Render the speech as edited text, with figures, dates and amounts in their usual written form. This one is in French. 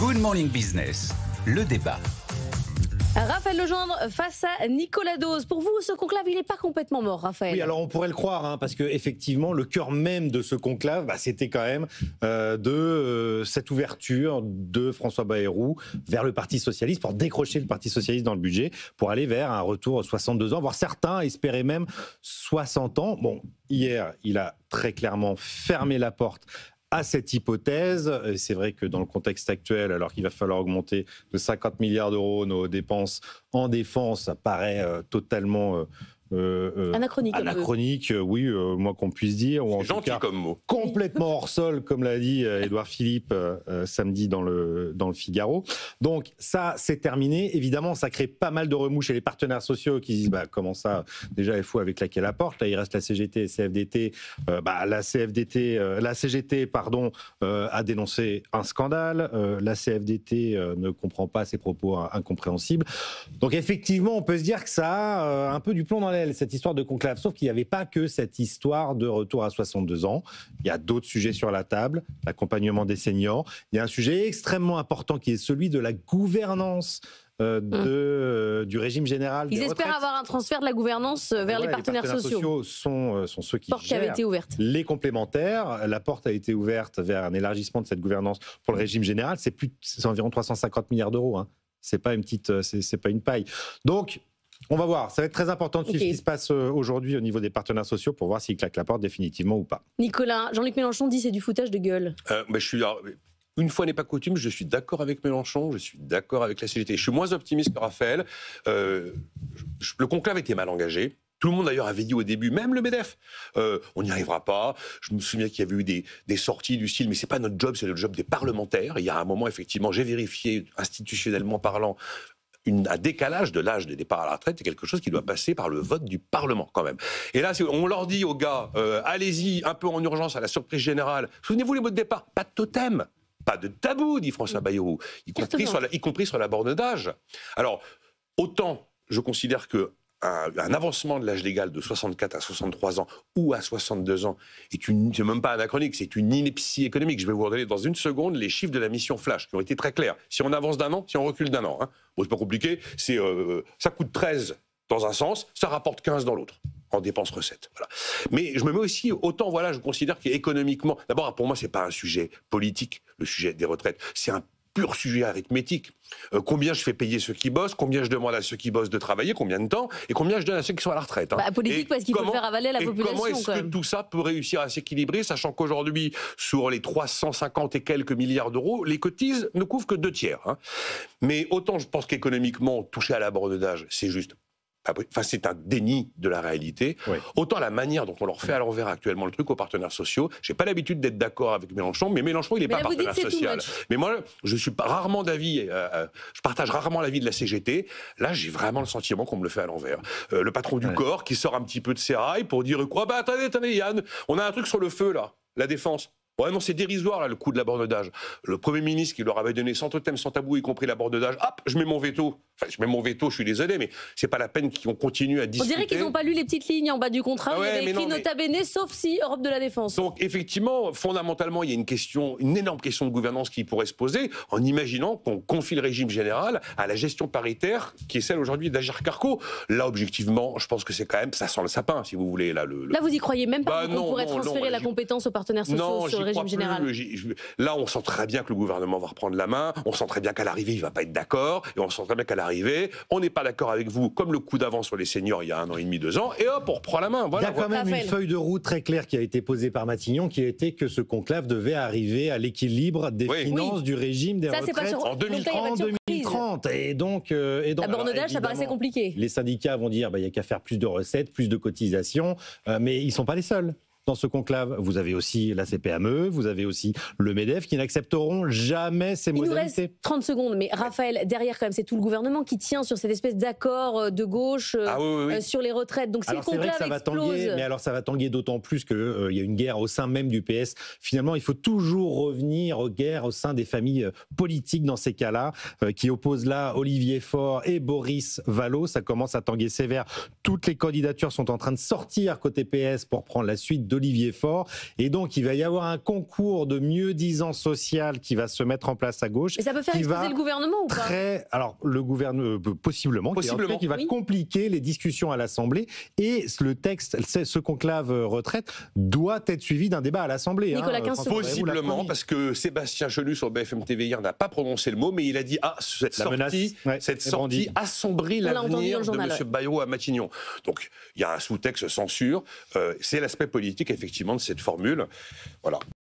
Good Morning Business, le débat. Raphaël Legendre face à Nicolas Dose. Pour vous, ce conclave, il n'est pas complètement mort, Raphaël. Oui, alors on pourrait le croire, parce que effectivement, le cœur même de ce conclave, c'était quand même cette ouverture de François Bayrou vers le Parti socialiste, pour décrocher le Parti socialiste dans le budget, pour aller vers un retour aux 62 ans, voire certains espéraient même 60 ans. Bon, hier, il a très clairement fermé la porte à cette hypothèse. C'est vrai que dans le contexte actuel, alors qu'il va falloir augmenter de 50 milliards d'euros nos dépenses en défense, ça paraît totalement anachronique, oui, moi qu'on puisse dire. Ou en gentil tout cas, comme mot. Complètement hors sol, comme l'a dit Édouard Philippe samedi dans le Figaro. Donc ça, c'est terminé. Évidemment, ça crée pas mal de remous chez les partenaires sociaux qui disent comment ça, déjà il faut avec claquer la porte. Là, il reste la CGT et CFDT. La CGT, a dénoncé un scandale. La CFDT ne comprend pas ces propos incompréhensibles. Donc effectivement, on peut se dire que ça a un peu du plomb dans l'aile, cette histoire de conclave. Sauf qu'il n'y avait pas que cette histoire de retour à 62 ans. Il y a d'autres sujets sur la table, l'accompagnement des seniors. Il y a un sujet extrêmement important qui est celui de la gouvernance du régime général. Ils espèrent avoir un transfert de la gouvernance vers les partenaires sociaux. Sont ceux qui porte qui avait été ouverte. Les complémentaires. La porte a été ouverte vers un élargissement de cette gouvernance pour le régime général. C'est environ 350 milliards d'euros. C'est pas c'est pas une paille. Donc, on va voir. Ça va être très important de suivre ce qui se passe aujourd'hui au niveau des partenaires sociaux pour voir s'ils claquent la porte définitivement ou pas. Nicolas, Jean-Luc Mélenchon dit c'est du foutage de gueule. Une fois n'est pas coutume, je suis d'accord avec Mélenchon, je suis d'accord avec la CGT. Je suis moins optimiste que Raphaël. Le conclave était mal engagé. Tout le monde d'ailleurs avait dit au début, même le MEDEF, on n'y arrivera pas. Je me souviens qu'il y avait eu des sorties du style, mais c'est pas notre job, c'est le job des parlementaires. Il y a un moment, effectivement, j'ai vérifié, institutionnellement parlant, un décalage de l'âge de départ à la retraite, c'est quelque chose qui doit passer par le vote du Parlement quand même. Et là, on leur dit aux gars, allez-y un peu en urgence à la surprise générale. Souvenez-vous les mots de départ, pas de totem, pas de tabou, dit François Bayrou, y compris sur la borne d'âge. Alors, autant je considère que un avancement de l'âge légal de 64 à 63 ans ou à 62 ans c'est même pas anachronique, c'est une ineptie économique. Je vais vous redonner dans une seconde les chiffres de la mission Flash qui ont été très clairs. Si on avance d'un an, si on recule d'un an, bon, c'est pas compliqué, ça coûte 13 dans un sens, ça rapporte 15 dans l'autre en dépenses recettes. Voilà. Mais je me mets aussi, autant je considère qu'économiquement, d'abord pour moi c'est pas un sujet politique, le sujet des retraites, c'est un pur sujet arithmétique. Combien je fais payer ceux qui bossent, combien je demande à ceux qui bossent de travailler, combien de temps, et combien je donne à ceux qui sont à la retraite. Politique parce qu'il faut faire avaler la population. Comment est-ce que tout ça peut réussir à s'équilibrer, sachant qu'aujourd'hui, sur les 350 et quelques milliards d'euros, les cotises ne couvrent que 2/3. Mais autant je pense qu'économiquement, toucher à la borne d'âge, c'est juste... c'est un déni de la réalité. Oui. Autant la manière dont on leur fait à l'envers actuellement le truc aux partenaires sociaux, j'ai pas l'habitude d'être d'accord avec Mélenchon, mais Mélenchon, il n'est pas partenaire social. Mais moi, je suis rarement d'avis, je partage rarement l'avis de la CGT. Là, j'ai vraiment le sentiment qu'on me le fait à l'envers. Le patron du corps qui sort un petit peu de ses rails pour dire quoi, attendez, Yann, on a un truc sur le feu là, la défense. Ouais, non, c'est dérisoire, là, le coût de la borne d'âge. Le Premier ministre qui leur avait donné sans totem, sans tabou, y compris la borne d'âge, hop, je mets mon veto. Enfin, je mets mon veto, je suis désolé, mais c'est pas la peine qu'on continue à discuter. On dirait qu'ils n'ont pas lu les petites lignes en bas du contrat, il y avait écrit nota bene, sauf si Europe de la Défense. Donc, effectivement, fondamentalement, il y a une énorme question de gouvernance qui pourrait se poser en imaginant qu'on confie le régime général à la gestion paritaire qui est celle aujourd'hui d'Agirc-Arrco. Là, objectivement, je pense que c'est quand même, ça sent le sapin, si vous voulez. Là, vous y croyez même pas qu'on pourrait transférer la compétence aux partenaires sociaux sur le régime général? Là, on sent très bien que le gouvernement va reprendre la main, on sent très bien qu'à l'arrivée, il ne va pas être d'accord, et on sent très bien qu'à l'arrivée, on n'est pas d'accord avec vous, comme le coup d'avance sur les seniors il y a 1 an et demi, 2 ans, et hop, on reprend la main. Voilà, il y a quand même une feuille de route très claire qui a été posée par Matignon, qui était que ce conclave devait arriver à l'équilibre des finances du régime des retraites en 2030. Et donc, la borne d'âge, ça paraissait compliqué. Les syndicats vont dire il n'y a qu'à faire plus de recettes, plus de cotisations, mais ils ne sont pas les seuls. Dans ce conclave, vous avez aussi la CPME, vous avez aussi le MEDEF qui n'accepteront jamais ces modalités. Il nous reste 30 secondes, mais Raphaël, derrière quand même, c'est tout le gouvernement qui tient sur cette espèce d'accord de gauche sur les retraites. Donc si le conclave explose... Mais alors ça va tanguer d'autant plus qu'il y a une guerre au sein même du PS. Finalement, il faut toujours revenir aux guerres au sein des familles politiques dans ces cas-là, qui opposent là Olivier Faure et Boris Vallaud. Ça commence à tanguer sévère. Toutes les candidatures sont en train de sortir côté PS pour prendre la suite d'Olivier Faure. Et donc, il va y avoir un concours de mieux-disant social qui va se mettre en place à gauche. Et ça peut faire exploser le gouvernement ou pas ? Alors, le gouvernement, possiblement. Qui va compliquer les discussions à l'Assemblée. Et le texte, ce conclave retraite, doit être suivi d'un débat à l'Assemblée. Nicolas Possiblement, parce que Sébastien Chenu sur BFM TV hier n'a pas prononcé le mot, mais il a dit cette sortie assombrit l'avenir de M. Bayrou à Matignon. Donc il y a un sous-texte censure. C'est l'aspect politique effectivement de cette formule. Voilà.